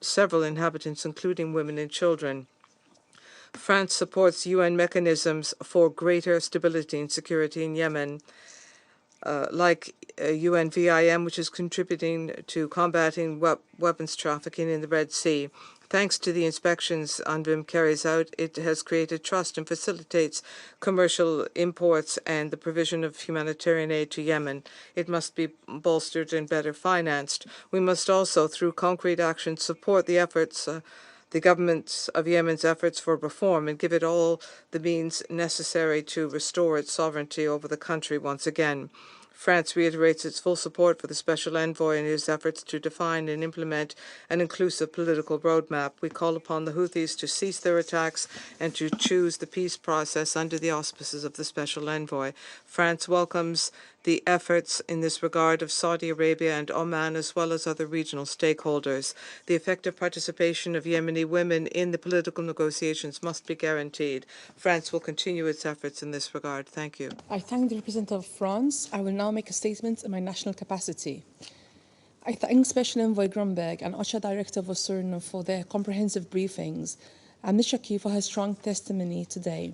several inhabitants, including women and children. France supports UN mechanisms for greater stability and security in Yemen, like UNVIM, which is contributing to combating weapons trafficking in the Red Sea. Thanks to the inspections UNVIM carries out, it has created trust and facilitates commercial imports and the provision of humanitarian aid to Yemen. It must be bolstered and better financed. We must also, through concrete action, support the efforts the government of Yemen's efforts for reform and give it all the means necessary to restore its sovereignty over the country once again. France reiterates its full support for the Special Envoy in his efforts to define and implement an inclusive political roadmap. We call upon the Houthis to cease their attacks and to choose the peace process under the auspices of the Special Envoy. France welcomes the efforts in this regard of Saudi Arabia and Oman, as well as other regional stakeholders. The effective participation of Yemeni women in the political negotiations must be guaranteed. France will continue its efforts in this regard. Thank you. I thank the representative of France. I will now make a statement in my national capacity. I thank Special Envoy Grunberg and OCHA Director Vosurno for their comprehensive briefings and Ms. Shaki for her strong testimony today.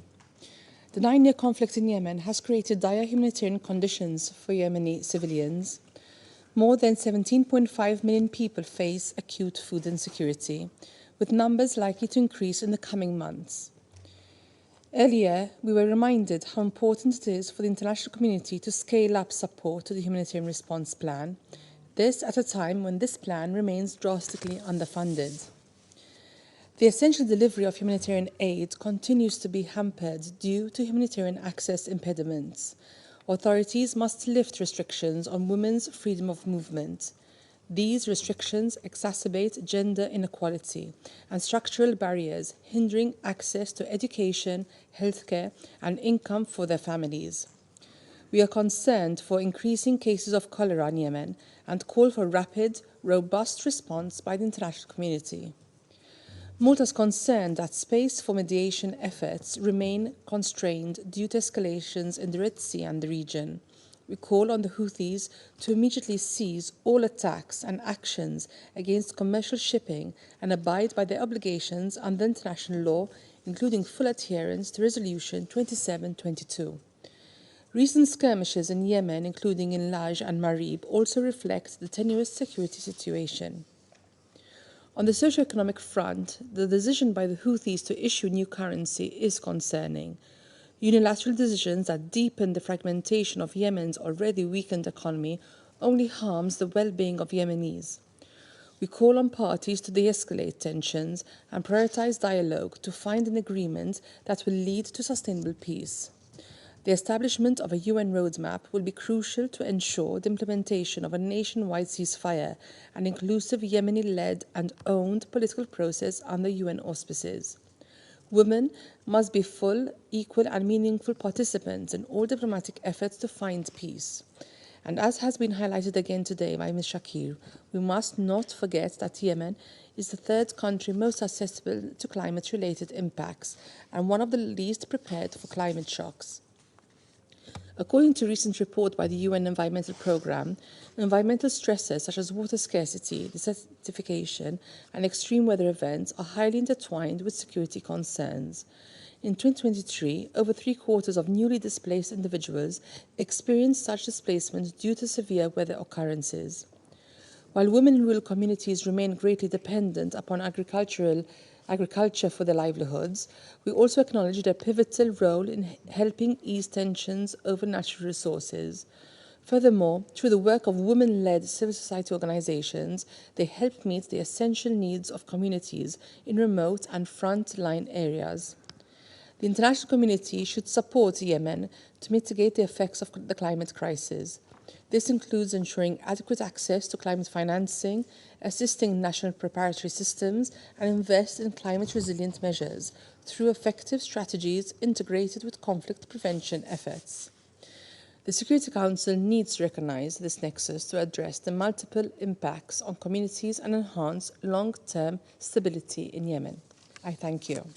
The 9-year conflict in Yemen has created dire humanitarian conditions for Yemeni civilians. More than 17.5 million people face acute food insecurity, with numbers likely to increase in the coming months. Earlier, we were reminded how important it is for the international community to scale up support to the humanitarian response plan, this at a time when this plan remains drastically underfunded. The essential delivery of humanitarian aid continues to be hampered due to humanitarian access impediments. Authorities must lift restrictions on women's freedom of movement. These restrictions exacerbate gender inequality and structural barriers hindering access to education, healthcare, and income for their families. We are concerned for increasing cases of cholera in Yemen and call for rapid, robust response by the international community. Malta is concerned that space for mediation efforts remain constrained due to escalations in the Red Sea and the region. We call on the Houthis to immediately cease all attacks and actions against commercial shipping and abide by their obligations under international law, including full adherence to Resolution 2722. Recent skirmishes in Yemen, including in Laj and Marib, also reflect the tenuous security situation. On the socio-economic front, the decision by the Houthis to issue new currency is concerning. Unilateral decisions that deepen the fragmentation of Yemen's already weakened economy only harms the well-being of Yemenis. We call on parties to de-escalate tensions and prioritize dialogue to find an agreement that will lead to sustainable peace. The establishment of a UN roadmap will be crucial to ensure the implementation of a nationwide ceasefire and inclusive Yemeni-led and owned political process under UN auspices. Women must be full, equal and meaningful participants in all diplomatic efforts to find peace. And as has been highlighted again today by Ms. Shakir, we must not forget that Yemen is the third country most susceptible to climate-related impacts and one of the least prepared for climate shocks. According to a recent report by the UN Environmental Programme, environmental stresses such as water scarcity, desertification, and extreme weather events are highly intertwined with security concerns. In 2023, over 3/4 of newly displaced individuals experienced such displacement due to severe weather occurrences. While women in rural communities remain greatly dependent upon agriculture for their livelihoods, we also acknowledge their pivotal role in helping ease tensions over natural resources. Furthermore, through the work of women-led civil society organizations, they help meet the essential needs of communities in remote and front-line areas. The international community should support Yemen to mitigate the effects of the climate crisis. This includes ensuring adequate access to climate financing, assisting national preparatory systems, and invest in climate-resilient measures through effective strategies integrated with conflict prevention efforts. The Security Council needs to recognize this nexus to address the multiple impacts on communities and enhance long-term stability in Yemen. I thank you.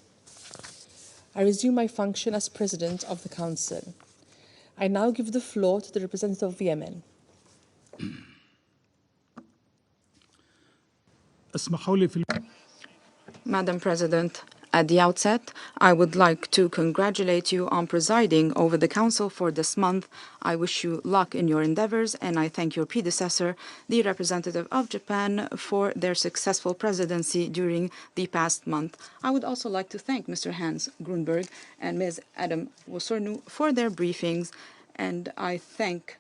I resume my function as President of the Council. I now give the floor to the representative of Yemen. اسمحوا لي في Madam President, at the outset, I would like to congratulate you on presiding over the Council for this month. I wish you luck in your endeavors, and I thank your predecessor, the representative of Japan, for their successful presidency during the past month. I would also like to thank Mr. Hans Grunberg and Ms. Adam Wosornu for their briefings, and I thank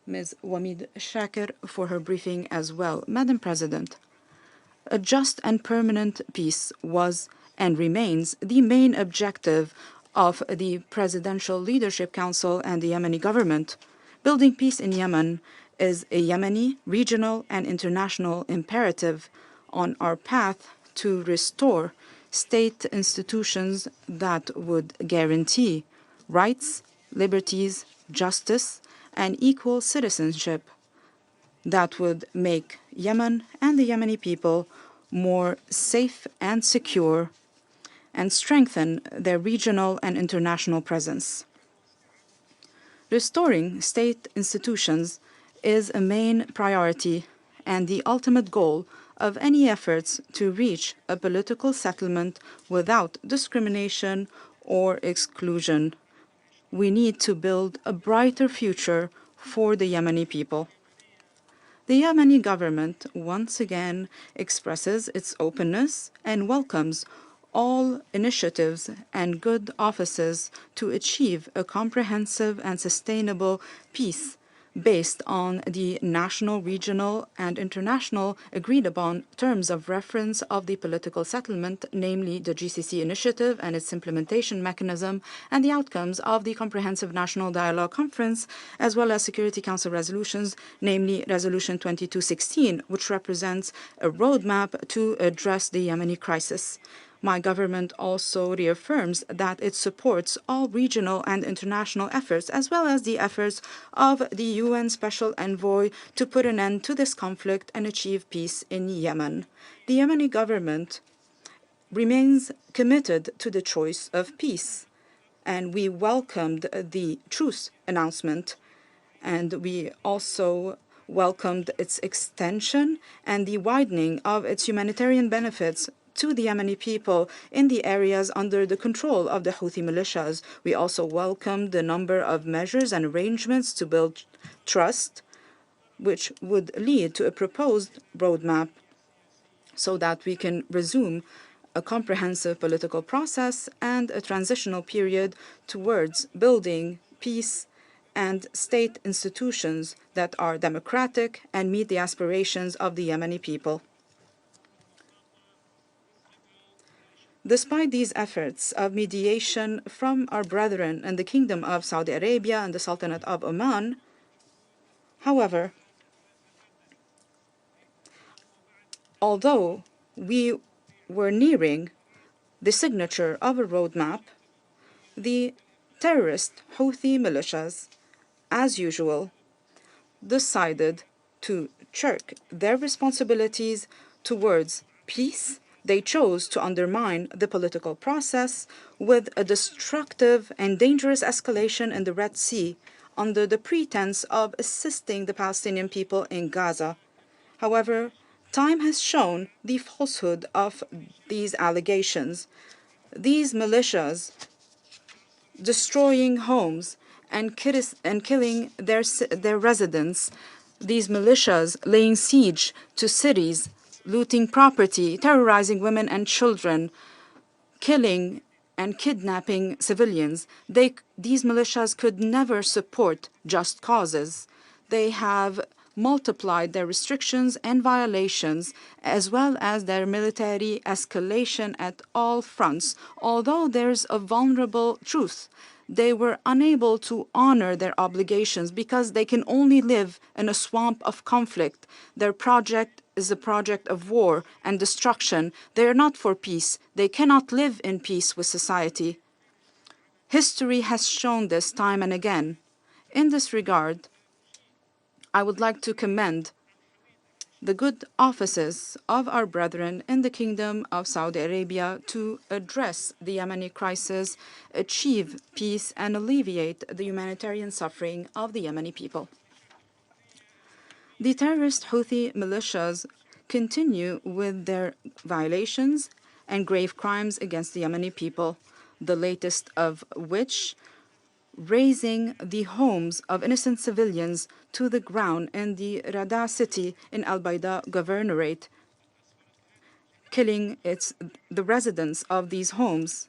Ms. Wamid Shakir for her briefing as well. Madam President, a just and permanent peace was and remains the main objective of the Presidential Leadership Council and the Yemeni government. Building peace in Yemen is a Yemeni, regional, and international imperative on our path to restore state institutions that would guarantee rights, liberties, justice, and equal citizenship that would make Yemen and the Yemeni people more safe and secure and strengthen their regional and international presence. Restoring state institutions is a main priority and the ultimate goal of any efforts to reach a political settlement without discrimination or exclusion. We need to build a brighter future for the Yemeni people. The Yemeni government once again expresses its openness and welcomes all initiatives and good offices to achieve a comprehensive and sustainable peace based on the national, regional, and international agreed-upon terms of reference of the political settlement, namely the GCC initiative and its implementation mechanism, and the outcomes of the Comprehensive National Dialogue Conference, as well as Security Council resolutions, namely Resolution 2216, which represents a roadmap to address the Yemeni crisis. My government also reaffirms that it supports all regional and international efforts, as well as the efforts of the UN Special Envoy to put an end to this conflict and achieve peace in Yemen. The Yemeni government remains committed to the choice of peace, and we welcomed the truce announcement, and we also welcomed its extension and the widening of its humanitarian benefits to the Yemeni people in the areas under the control of the Houthi militias. We also welcomed the number of measures and arrangements to build trust, which would lead to a proposed roadmap so that we can resume a comprehensive political process and a transitional period towards building peace and state institutions that are democratic and meet the aspirations of the Yemeni people. Despite these efforts of mediation from our brethren in the Kingdom of Saudi Arabia and the Sultanate of Oman, however, although we were nearing the signature of a roadmap, the terrorist Houthi militias, as usual, decided to shirk their responsibilities towards peace. They chose to undermine the political process with a destructive and dangerous escalation in the Red Sea under the pretense of assisting the Palestinian people in Gaza. However, time has shown the falsehood of these allegations. These militias destroying homes and killing their residents, these militias laying siege to cities, looting property, terrorizing women and children, killing and kidnapping civilians. These militias could never support just causes. They have multiplied their restrictions and violations, as well as their military escalation at all fronts. Although there's a vulnerable truth, they were unable to honor their obligations because they can only live in a swamp of conflict. Their project is a project of war and destruction. They are not for peace. They cannot live in peace with society. History has shown this time and again. In this regard, I would like to commend the good offices of our brethren in the Kingdom of Saudi Arabia to address the Yemeni crisis, achieve peace, and alleviate the humanitarian suffering of the Yemeni people. The terrorist Houthi militias continue with their violations and grave crimes against the Yemeni people, the latest of which razing the homes of innocent civilians to the ground in the Rada city in Al Baida governorate, killing the residents of these homes.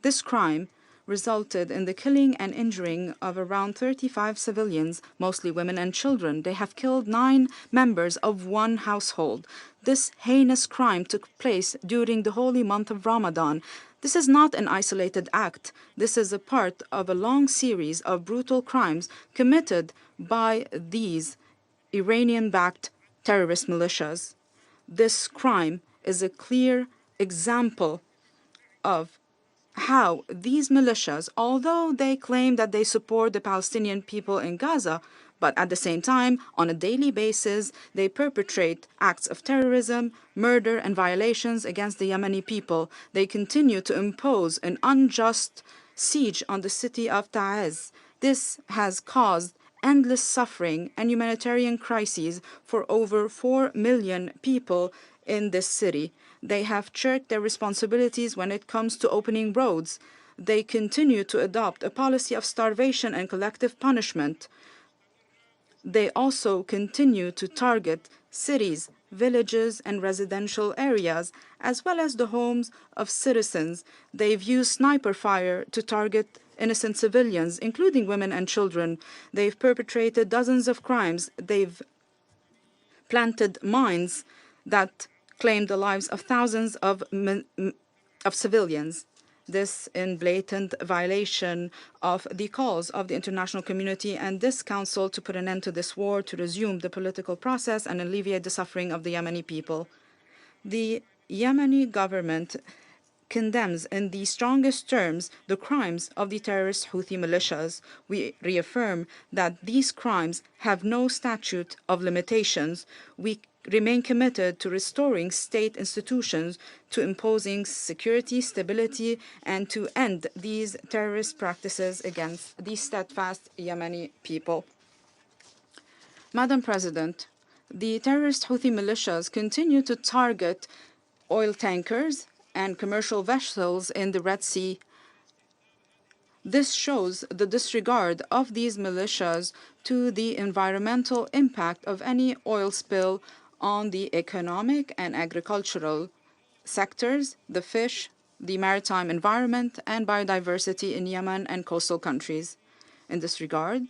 This crime resulted in the killing and injuring of around 35 civilians, mostly women and children. They have killed 9 members of one household. This heinous crime took place during the holy month of Ramadan. This is not an isolated act. This is a part of a long series of brutal crimes committed by these Iranian-backed terrorist militias. This crime is a clear example of how these militias, although they claim that they support the Palestinian people in Gaza, but at the same time, on a daily basis, they perpetrate acts of terrorism, murder, and violations against the Yemeni people. They continue to impose an unjust siege on the city of Taiz. This has caused endless suffering and humanitarian crises for over 4 million people in this city. They have shirked their responsibilities when it comes to opening roads. They continue to adopt a policy of starvation and collective punishment. They also continue to target cities, villages, and residential areas, as well as the homes of citizens. They've used sniper fire to target innocent civilians, including women and children. They've perpetrated dozens of crimes. They've planted mines that claimed the lives of thousands of civilians. This in blatant violation of the calls of the international community and this council to put an end to this war, to resume the political process and alleviate the suffering of the Yemeni people. The Yemeni government condemns in the strongest terms the crimes of the terrorist Houthi militias. We reaffirm that these crimes have no statute of limitations. We remain committed to restoring state institutions, to imposing security, stability, and to end these terrorist practices against the steadfast Yemeni people. Madam President, the terrorist Houthi militias continue to target oil tankers and commercial vessels in the Red Sea. This shows the disregard of these militias to the environmental impact of any oil spill on the economic and agricultural sectors, the fish, the maritime environment, and biodiversity in Yemen and coastal countries. In this regard,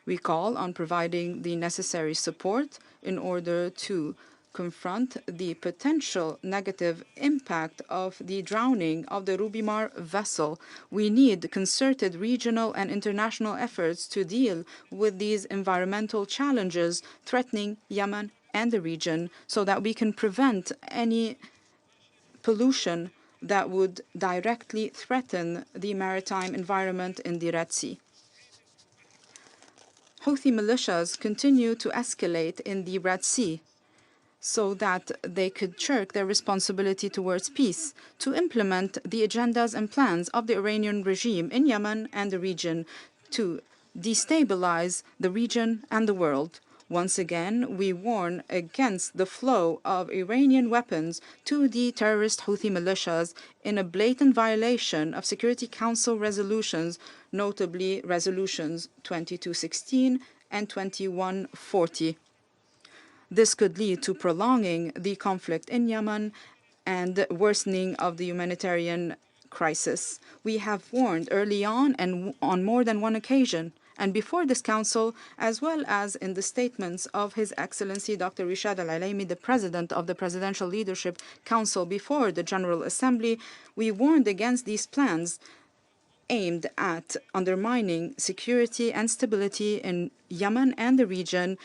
we call on providing the necessary support in order to confront the potential negative impact of the drowning of the Rubimar vessel. We need concerted regional and international efforts to deal with these environmental challenges threatening Yemen and the region so that we can prevent any pollution that would directly threaten the maritime environment in the Red Sea. Houthi militias continue to escalate in the Red Sea so that they could shirk their responsibility towards peace, to implement the agendas and plans of the Iranian regime in Yemen and the region, to destabilize the region and the world. Once again, we warn against the flow of Iranian weapons to the terrorist Houthi militias in a blatant violation of Security Council resolutions, notably resolutions 2216 and 2140. This could lead to prolonging the conflict in Yemen and worsening of the humanitarian crisis. We have warned early on and on more than one occasion, and before this council, as well as in the statements of His Excellency Dr. Rishad Al-Alaimi, the President of the Presidential Leadership Council before the General Assembly, we warned against these plans aimed at undermining security and stability in Yemen and the region,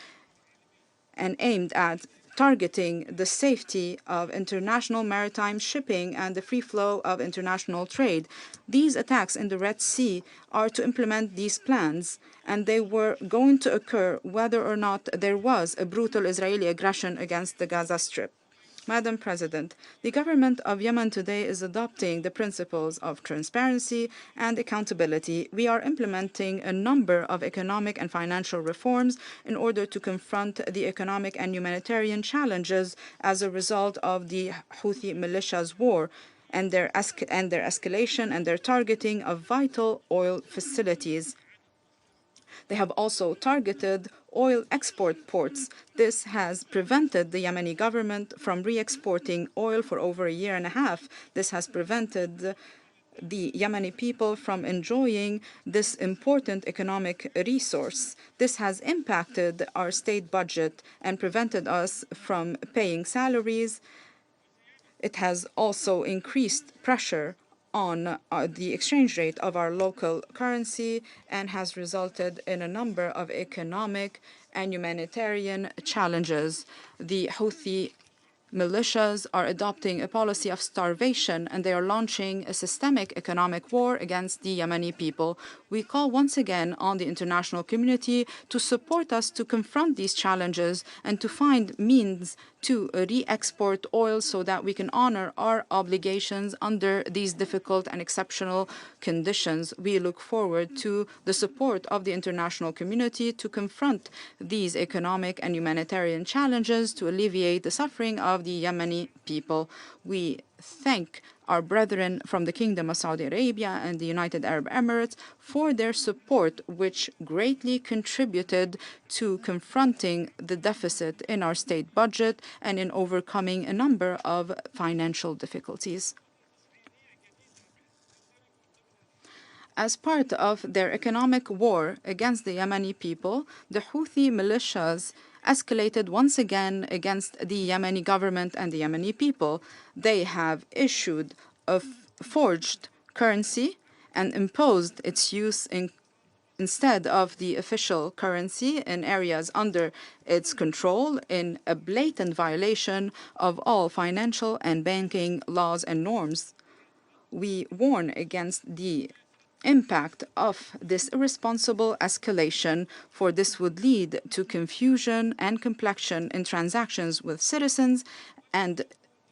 and aimed at targeting the safety of international maritime shipping and the free flow of international trade. These attacks in the Red Sea are to implement these plans, and they were going to occur whether or not there was a brutal Israeli aggression against the Gaza Strip. Madam President, the government of Yemen today is adopting the principles of transparency and accountability. We are implementing a number of economic and financial reforms in order to confront the economic and humanitarian challenges as a result of the Houthi militias' war and their escalation and their targeting of vital oil facilities. They have also targeted oil export ports. This has prevented the Yemeni government from re-exporting oil for over a year and a half. This has prevented the Yemeni people from enjoying this important economic resource. This has impacted our state budget and prevented us from paying salaries. It has also increased pressure on the exchange rate of our local currency and has resulted in a number of economic and humanitarian challenges. The Houthi militias are adopting a policy of starvation and they are launching a systemic economic war against the Yemeni people. We call once again on the international community to support us to confront these challenges and to find means to re-export oil so that we can honor our obligations under these difficult and exceptional conditions. We look forward to the support of the international community to confront these economic and humanitarian challenges to alleviate the suffering of the Yemeni people. We thank our brethren from the Kingdom of Saudi Arabia and the United Arab Emirates for their support, which greatly contributed to confronting the deficit in our state budget and in overcoming a number of financial difficulties. As part of their economic war against the Yemeni people, the Houthi militias escalated once again against the Yemeni government and the Yemeni people. They have issued a forged currency and imposed its use instead of the official currency in areas under its control in a blatant violation of all financial and banking laws and norms. We warn against the impact of this irresponsible escalation, for this would lead to confusion and complexion in transactions with citizens and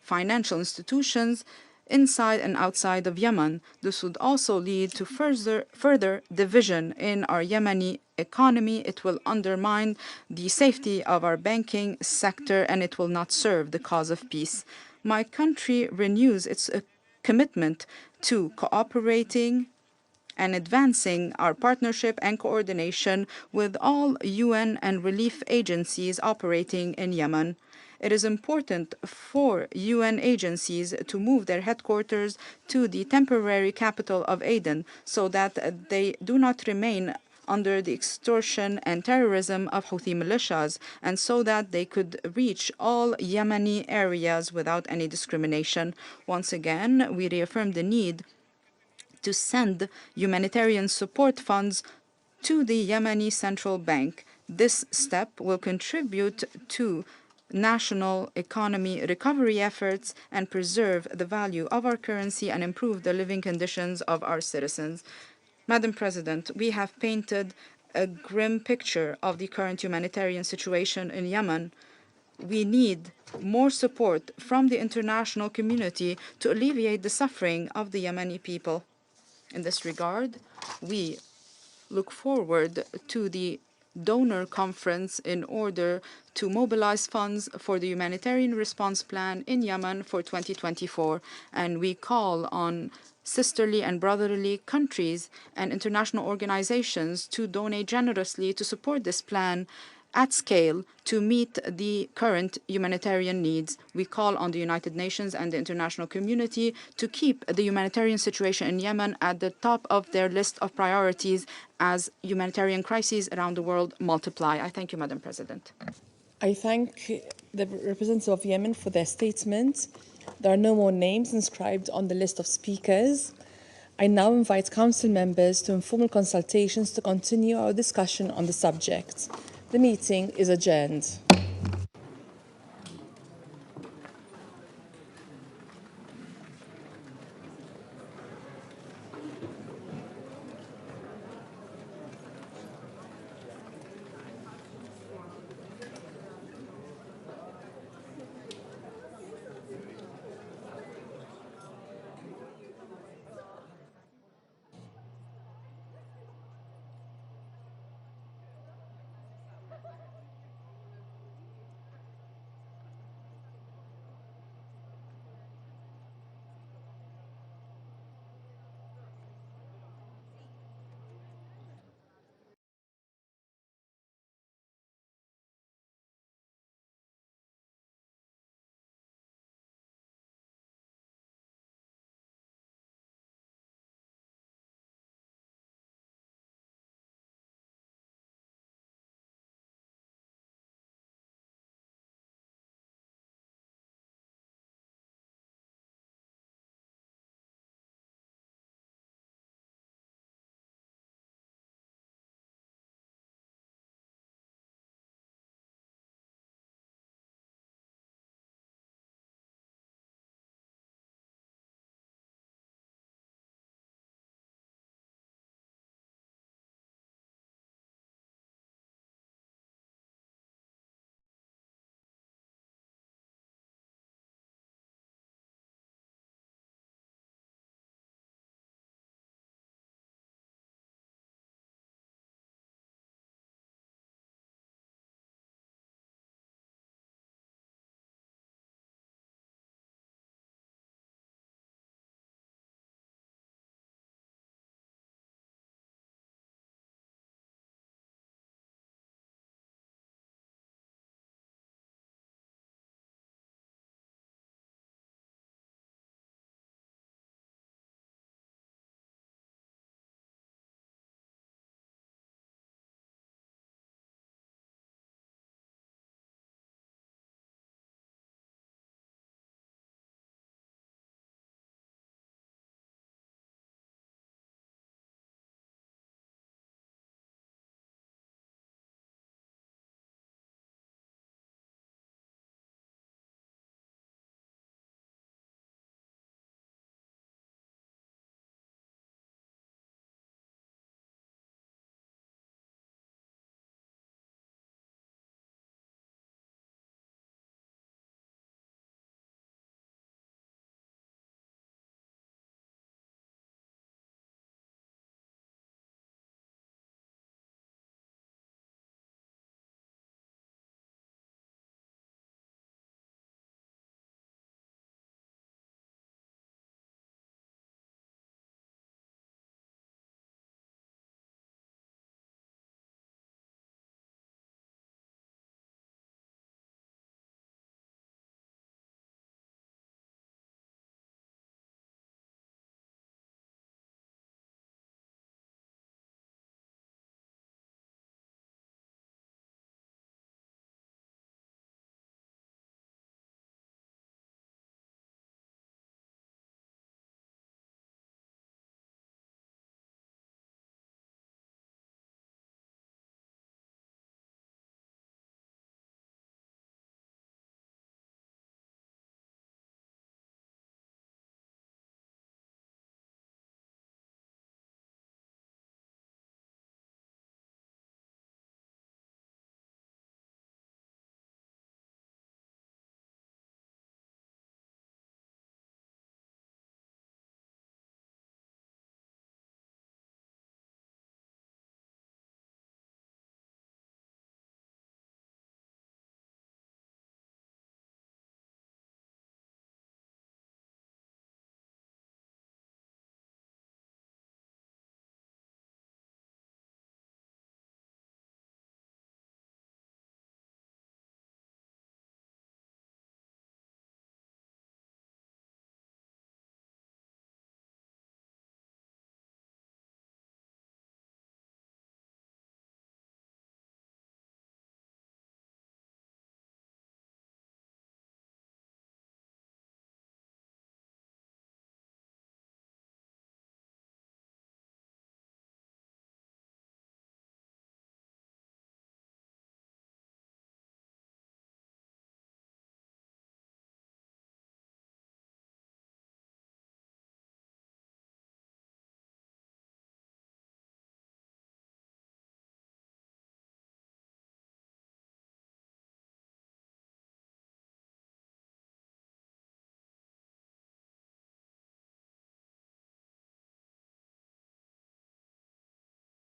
financial institutions inside and outside of Yemen. This would also lead to further division in our Yemeni economy. It will undermine the safety of our banking sector and it will not serve the cause of peace. My country renews its commitment to cooperating and advancing our partnership and coordination with all UN and relief agencies operating in Yemen. It is important for UN agencies to move their headquarters to the temporary capital of Aden so that they do not remain under the extortion and terrorism of Houthi militias, and so that they could reach all Yemeni areas without any discrimination. Once again, we reaffirm the need to send humanitarian support funds to the Yemeni Central Bank. This step will contribute to national economy recovery efforts and preserve the value of our currency and improve the living conditions of our citizens. Madam President, we have painted a grim picture of the current humanitarian situation in Yemen. We need more support from the international community to alleviate the suffering of the Yemeni people. In this regard, we look forward to the donor conference in order to mobilize funds for the humanitarian response plan in Yemen for 2024, and we call on sisterly and brotherly countries and international organizations to donate generously to support this plan at scale to meet the current humanitarian needs. We call on the United Nations and the international community to keep the humanitarian situation in Yemen at the top of their list of priorities as humanitarian crises around the world multiply. I thank you, Madam President. I thank the representative of Yemen for their statement. There are no more names inscribed on the list of speakers. I now invite Council members to informal consultations to continue our discussion on the subject. The meeting is adjourned.